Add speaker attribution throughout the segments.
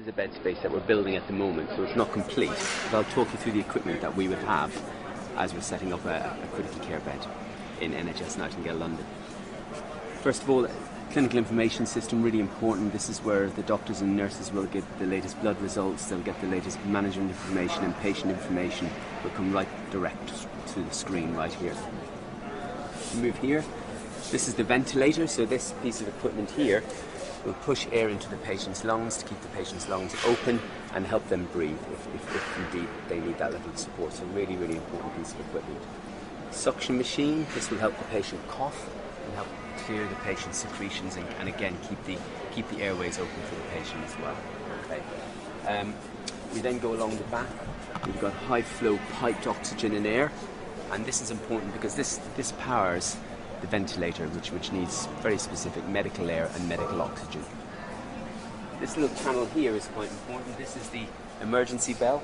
Speaker 1: This is a bed space that we're building at the moment, so it's not complete. But I'll talk you through the equipment that we would have as we're setting up a critical care bed in NHS Nightingale London. First of all, clinical information system, really important. This is where the doctors and nurses will get the latest blood results, they'll get the latest management information, and patient information will come right direct to the screen right here. Move here. This is the ventilator, so this piece of equipment here will push air into the patient's lungs to keep the patient's lungs open and help them breathe if indeed they need that level of support. So really, really important piece of equipment. Suction machine, this will help the patient cough and help clear the patient's secretions and again keep the airways open for the patient as well. Okay. We then go along the back. We've got high flow piped oxygen and air, and this is important because this powers the ventilator, which needs very specific medical air and medical oxygen. This little panel here is quite important. This is the emergency bell.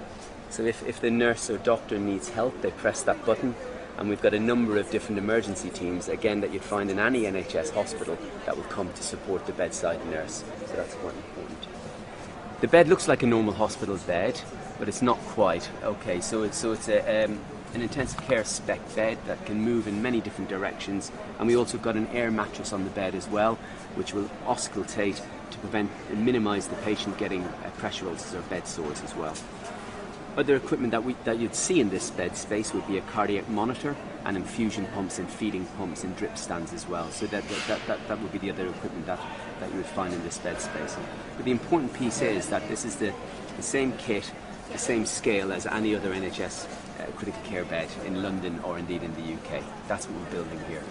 Speaker 1: So if the nurse or doctor needs help, they press that button, and we've got a number of different emergency teams, again, that you'd find in any NHS hospital that will come to support the bedside nurse. So that's quite important. The bed looks like a normal hospital bed, but it's not quite. Okay, so it's an intensive care spec bed that can move in many different directions, and we also got an air mattress on the bed as well, which will auscultate to prevent and minimise the patient getting pressure ulcers or bed sores as well. Other equipment that you'd see in this bed space would be a cardiac monitor and infusion pumps and feeding pumps and drip stands as well. So that would be the other equipment that you would find in this bed space. But the important piece is that this is the same kit, the same scale as any other NHS critical care bed in London or indeed in the UK. That's what we're building here.